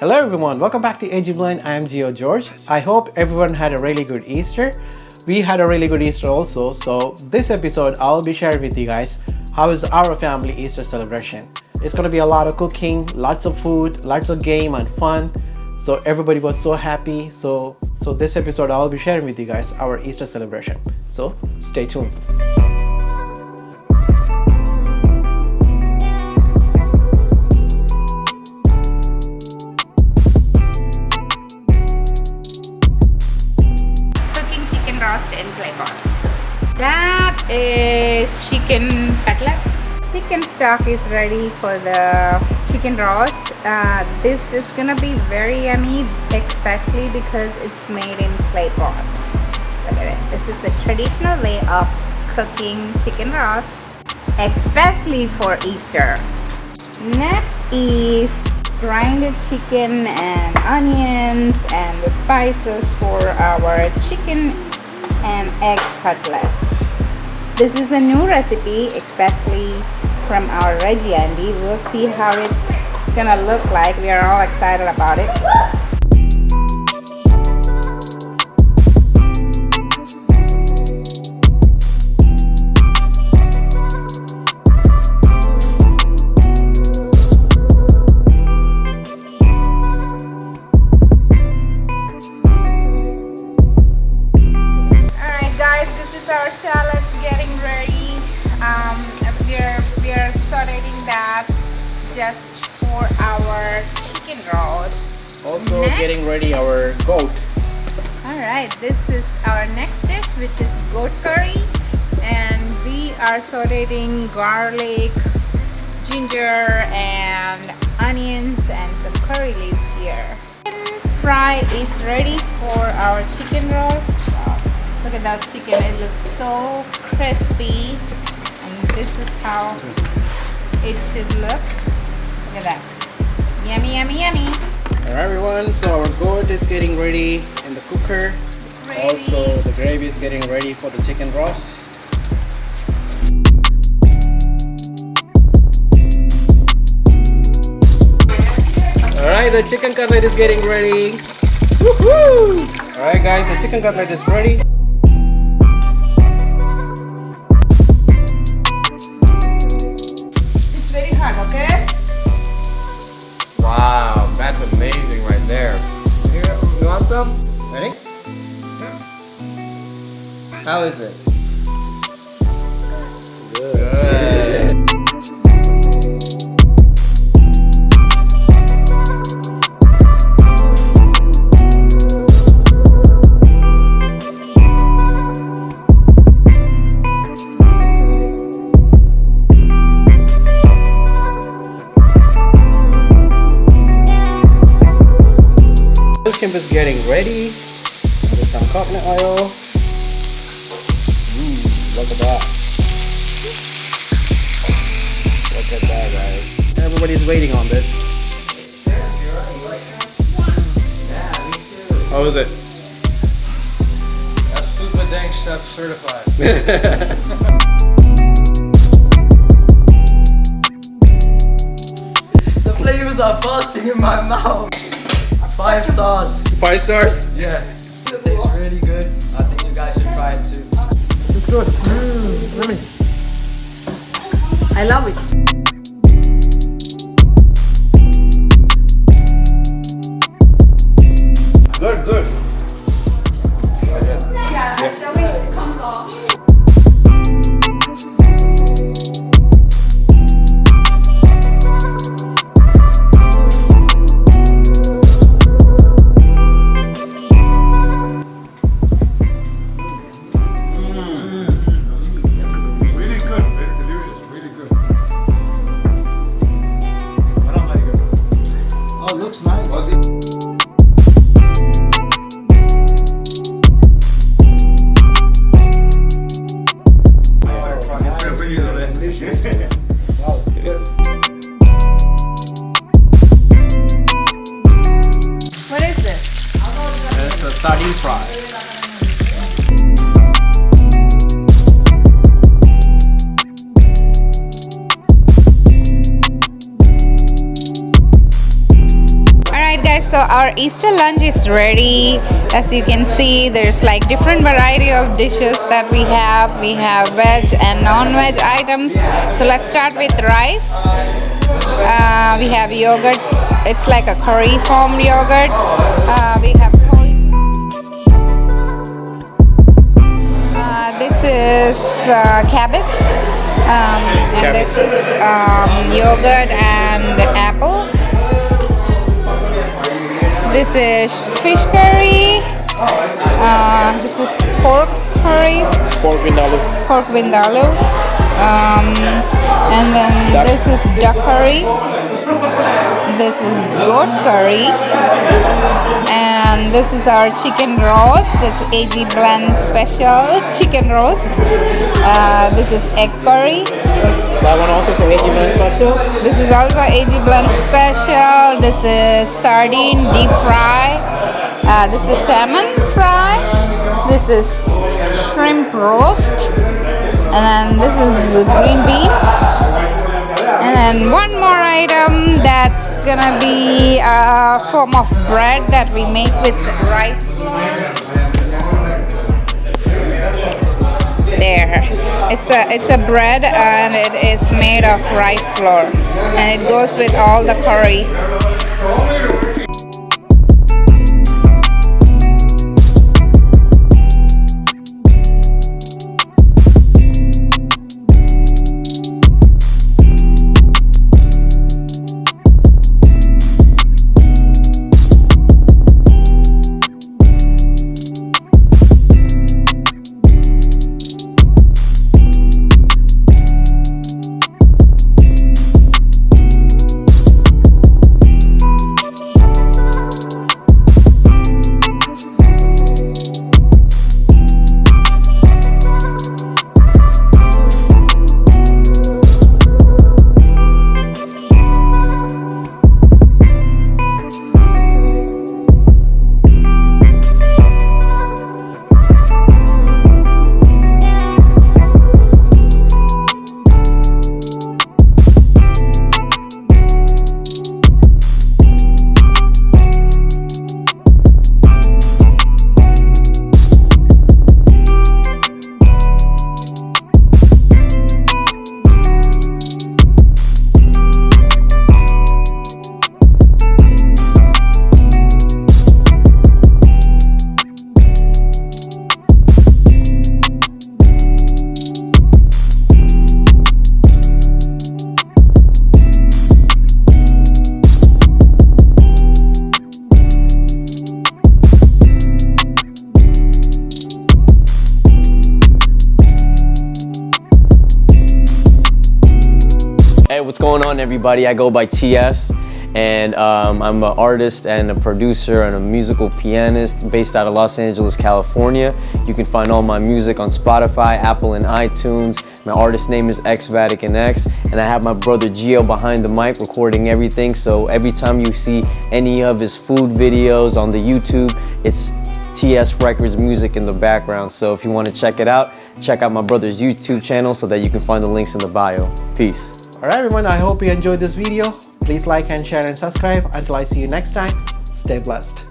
Hello everyone, welcome back to AG Blend. I am Gio George. I hope everyone had a really good Easter. We had a really good Easter also. So this episode I'll be sharing with you guys how is our family Easter celebration. It's gonna be a lot of cooking, lots of food, lots of game and fun. So everybody was so happy. So this episode I'll be sharing with you guys our Easter celebration. So stay tuned. Roast in clay pot. That is chicken cutlet. Chicken stock is ready for the chicken roast. This is gonna be very yummy, especially because it's made in clay pot. Look at it. This is the traditional way of cooking chicken roast, especially for Easter. Next is grinded chicken and onions and the spices for our chicken and egg cutlet. This is a new recipe, especially from our Reggie Andy. We'll see how it's gonna look like. We are all excited about it. Our salad getting ready. We are sauteing that just for our chicken roast. Also getting ready our goat. Alright, this is our next dish, which is goat curry, and we are sauteing garlic, ginger and onions and some curry leaves here. Chicken fry is ready for our chicken roast. Look at that chicken, it looks so crispy, and this is how it should look. Look at that. Yummy, yummy, yummy. Alright everyone, so our goat is getting ready in the cooker. Also the gravy is getting ready for the chicken roast. Alright, the chicken cutlet is getting ready. Woohoo! Alright guys, the chicken cutlet is ready. Okay? Wow, that's amazing right there. Here, you want some? Ready? Yeah. How is it? Good. Shrimp is getting ready with some coconut oil. Look at that. Look at that, guys. Everybody's waiting on this. Yeah, me too. How is it? That's super dang chef certified. The flavors are bursting in my mouth. 5 stars. 5 stars? Yeah. This tastes really good. I think you guys should try it too. It's good. I love it. Good, good. Yeah, the way it comes off. What is this? It's a sardine fry. so our Easter lunch is ready. As you can see, there's like different variety of dishes that we have. We have veg and non-veg items. So let's start with rice. We have yogurt. It's like a curry formed yogurt. We have this is cabbage, and this is yogurt and apple. This is fish curry. This is pork curry. Pork vindaloo. Pork vindaloo. And then this is duck curry. This is goat curry. And this is our chicken roast. That's AG Blend special chicken roast. This is egg curry. That one also is AG Blend special. This is also AG Blend special. This is sardine deep fry. This is salmon fry. This is shrimp roast. And then this is the green beans. And then one more item that's gonna be a form of bread that we make with rice flour. There, it's a bread and it is made of rice flour, and it goes with all the curries. Hey, what's going on, everybody? I go by TS, and I'm an artist and a producer and a musical pianist based out of Los Angeles, California. You can find all my music on Spotify, Apple, and iTunes. My artist name is X Vatican X, and I have my brother Gio behind the mic recording everything. So every time you see any of his food videos on the YouTube, it's TS Records music in the background. So if you want to check it out, check out my brother's YouTube channel so that you can find the links in the bio. Peace. Alright everyone, I hope you enjoyed this video. Please like and share and subscribe. Until I see you next time, stay blessed.